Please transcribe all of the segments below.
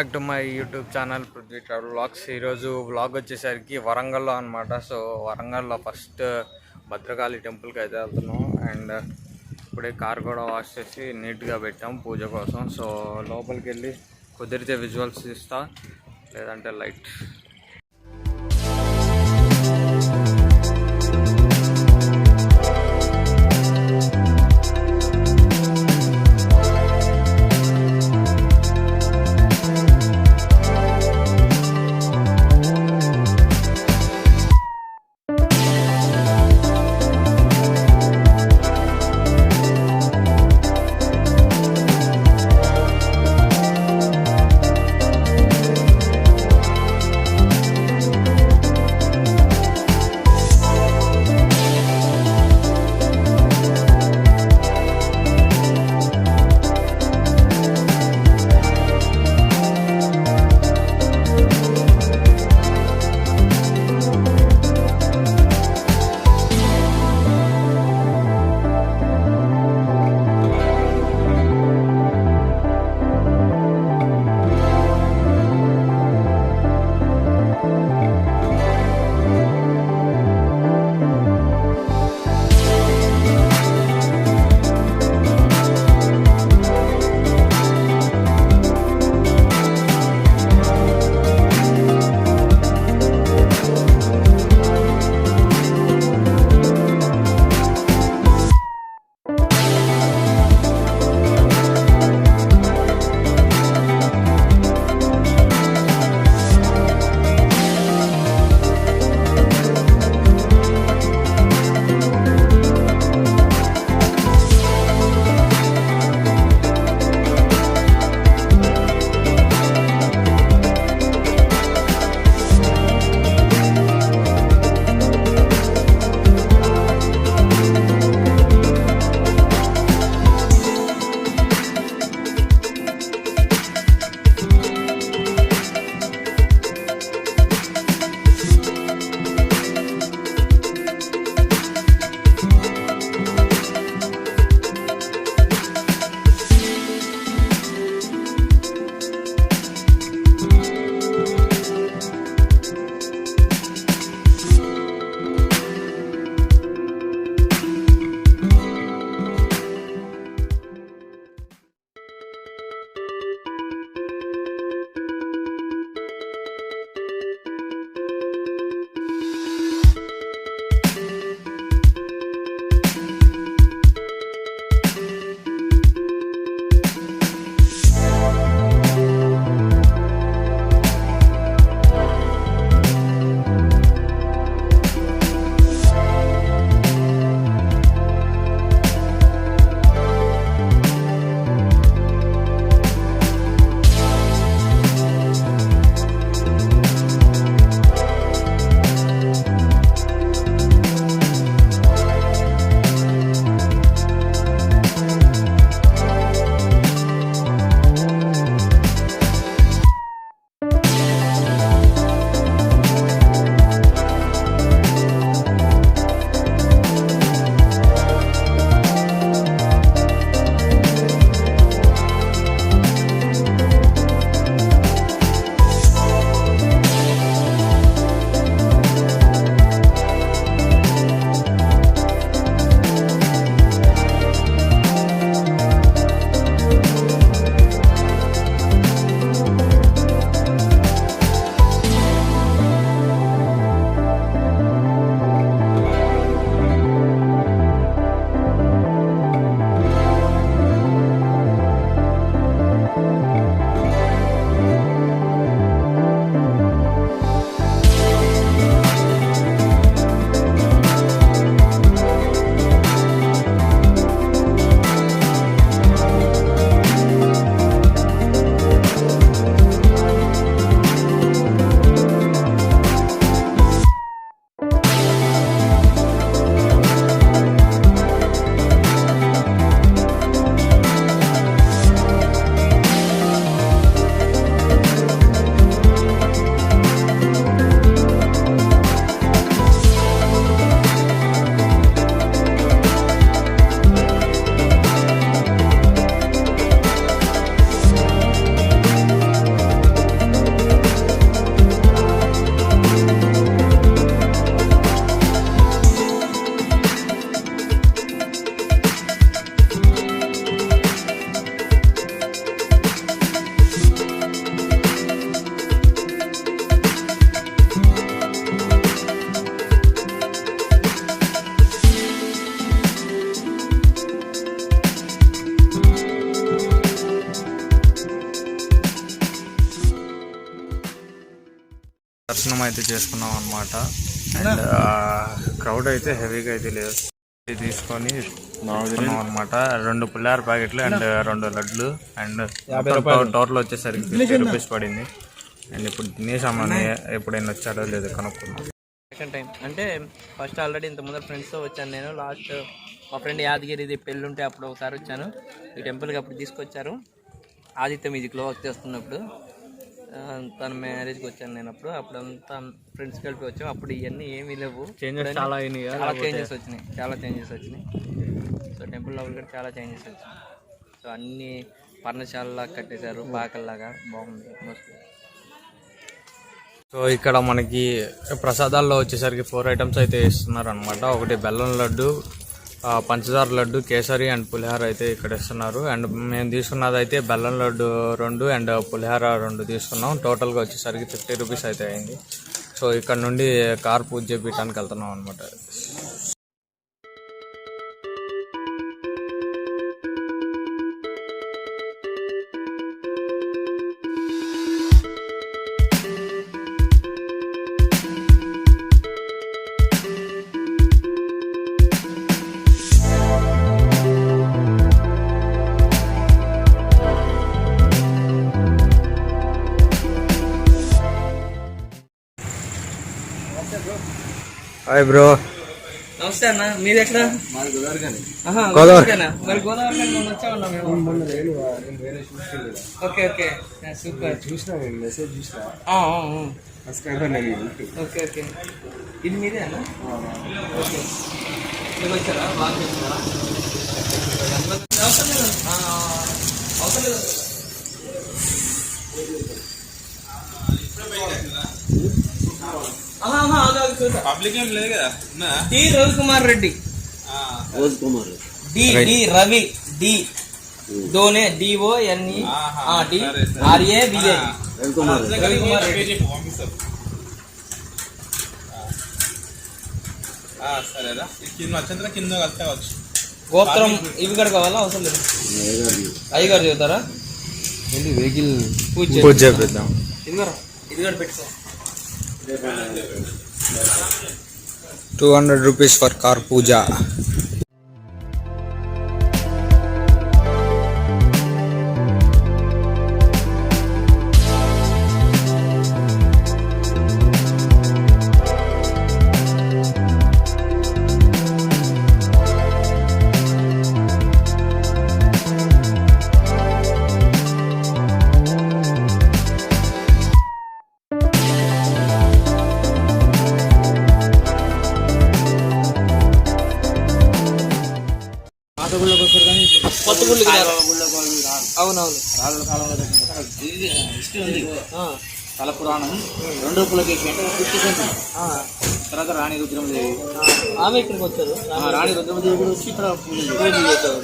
Back to my YouTube channel Prithvi travel vlogs. ఈరోజు vlog వచ్చేసరికి వరంగల్లో అనమాట. సో వరంగల్లో ఫస్ట్ భద్రకాళి టెంపుల్కి అయితే వెళ్తున్నాం. అండ్ ఇప్పుడే కార్ కూడా వాష్ చేసి నీట్గా పెట్టాం పూజ కోసం. సో లోపలికి వెళ్ళి కుదిరితే విజువల్స్ ఇస్తా, లేదంటే లైట్. అయితే చేసుకున్నాం అనమాట. అండ్ క్రౌడ్ అయితే హెవీగా అయితే లేదు. తీసుకొని తీసుకున్నాం అనమాట. 2 పులిహార ప్యాకెట్లు అండ్ 2 లడ్లు అండ్ టోటల్ వచ్చేసరికి 50 రూపీస్ పడింది. అండ్ ఇప్పుడు తినేసామని ఎప్పుడైనా వచ్చాడో లేదో కనుక్కున్నాం. సెకండ్ టైం అంటే ఫస్ట్ ఆల్రెడీ ఇంత ముందర ఫ్రెండ్స్తో వచ్చాను నేను. లాస్ట్ మా ఫ్రెండ్ యాదగిరిది పెళ్ళి ఉంటే అప్పుడు ఒకసారి వచ్చాను. ఈ టెంపుల్కి అప్పుడు తీసుకొచ్చారు. ఆదిత్య మ్యూజిక్లో వర్క్ చేస్తున్నప్పుడు తన మ్యారేజ్కి వచ్చాను నేను. అప్పుడంతా ఫ్రెండ్స్ కలిపి వచ్చాం. అప్పుడు ఇవన్నీ ఏమీ లేవు. చాలా చేంజెస్ వచ్చినాయి. సో టెంపుల్ లోపల కూడా చాలా చేంజెస్ వచ్చినాయి. సో అన్నీ పర్ణశాలలాగా కట్టేశారు, పాకల్లాగా బాగుంది మోస్ట్లీ. సో ఇక్కడ మనకి ప్రసాదాల్లో వచ్చేసరికి 4 ఐటమ్స్ అయితే ఇస్తున్నారు అనమాట. ఒకటి బెల్లం లడ్డు, పంచదార లడ్డు, కేసరి అండ్ పులిహార అయితే ఇక్కడ ఇస్తున్నారు. అండ్ మేము తీసుకున్నది అయితే బెల్లం లడ్డు 2 అండ్ పులిహార 2 తీసుకున్నాం. టోటల్గా వచ్చేసరికి 50 రూపీస్ అయితే అయింది. సో ఇక్కడ నుండి కార్ పూజ చేయించడానికి వెళ్తున్నాం అనమాట. Hi bro. నమస్తే అన్న. మీది ఎక్కడ? గోదావరి. మరి గోదావరి వచ్చామన్నా మేము. Okay okay super. చూసినా మెసేజ్ చూసినా. ఓకే ఓకే ఇది మీదే అన్న? ఓకే వచ్చారా? బాగా చేస్తారా? అవసరం లేదు. పబ్లిక్ ఏం లేదు కదా. D Ravikumar Reddy, D Ravi, D దోనే DONE DRAVI రవికుమార్ రెడ్డి. సరేరా కింద కలిస్తే వచ్చు. గోత్రం ఇవి కూడా కావాలా? అవసరం లేదు. అయ్యగారు చెబుతారా? వెహికల్ పూజ చేద్దాం. ఇది కూడా పెట్టుకో. 200 rupees for car puja. కొత్త గుళ్ళు అవునవును. స్థల పురాణం 2 పులకేశి అంటే 50 సెంచరీ. తర్వాత రాణి రుద్రమదేవి ఆమె ఇక్కడికి వచ్చారు. రాణి రుద్రమదేవి కూడా వచ్చి ఇక్కడ పూజ చేశారు.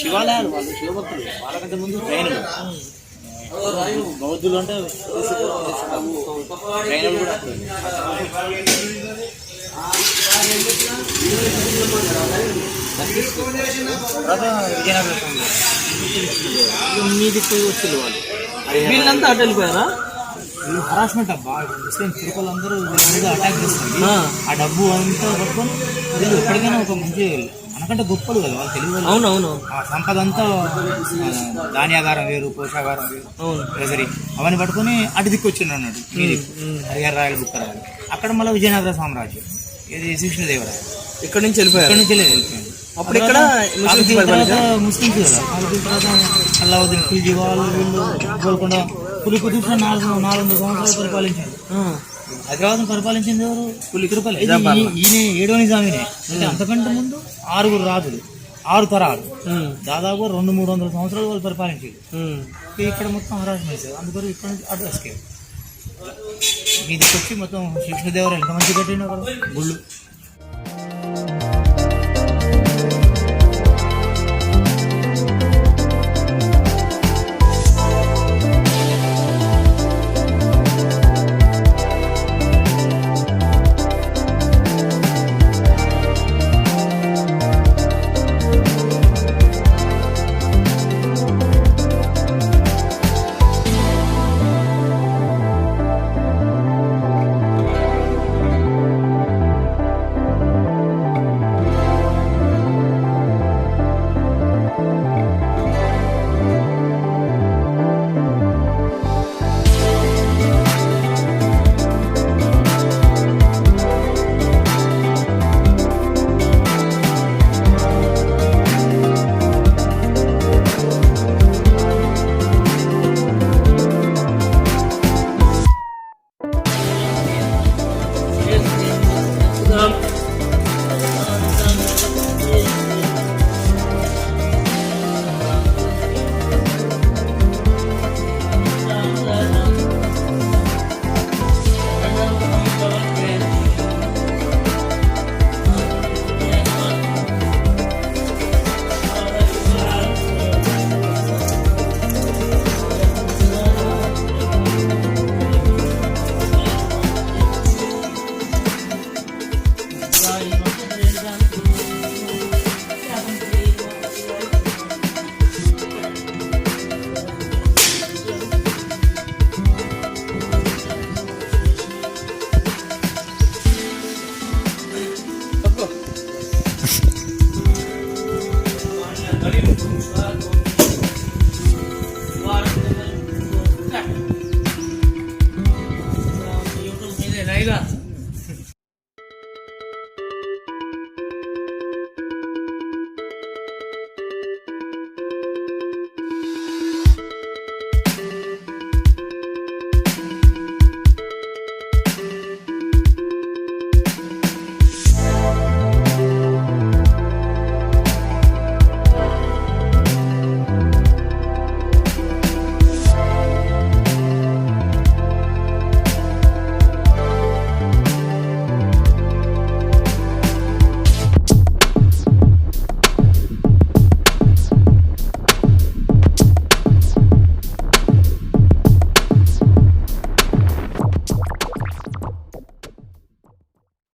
శివాలయాలు వాళ్ళు శివభక్తులు. వాళ్ళకంటే ముందు జైనులు, బౌద్ధులు అంటే జైనులు కూడా. తర్వాత విజయనగరం మీది వచ్చింది వాళ్ళు. వీళ్ళంతా అటు వెళ్ళిపోయారా? హరాస్మెంట్ అబ్బా. ముస్లిం తిరుపలందరూ మీద అటాక్ చేస్తారు. ఆ డబ్బు అంతా పట్టుకొని వీళ్ళు ఎప్పటికైనా ఒక మంచి మనకంటే గొప్పలు కదా వాళ్ళు, తెలుగు. అవునవును. ఆ సంపద అంతా ధాన్యాగారం వేరు, పోషాగారం వేరు, ట్రెజరీ అవన్నీ పట్టుకొని అటు దిక్కు వచ్చిండు అన్నాడు. మీ దిక్కు హరిహర రాయలు బుక్కరాయలు. అక్కడ మళ్ళీ విజయనగర సామ్రాజ్యం, ఇది శ్రీకృష్ణదేవరాయ ఇక్కడ నుంచి వెళ్ళిపోయారు. ఇక్కడ నుంచి వెళ్ళిపోయింది. అప్పుడు ఇక్కడ ముస్లింస్ కదా. తర్వాత అల్లావుద్దీన్ ఖిల్జీ వాళ్ళు వీళ్ళు గోల్కొండ పులికుతుర్ 400 సంవత్సరాలు పరిపాలించారు. హైదరాబాద్ పరిపాలించింది ఎవరు? పులికుతుర్. ఈయన 7వ నిజామినే. అంటే అంతకంటే ముందు 6 రాజులు, 6 తరాలు, దాదాపు 200-300 సంవత్సరాలు వాళ్ళు పరిపాలించారు. ఇక్కడ మొత్తం హరాస్మెంట్. అందుకని ఇక్కడ నుంచి అటు ఎస్కేప్. మీదికి వచ్చి మొత్తం శ్రీకృష్ణదేవరాయలు ఎంత మంచి కట్టిండో అక్కడ గుళ్ళు.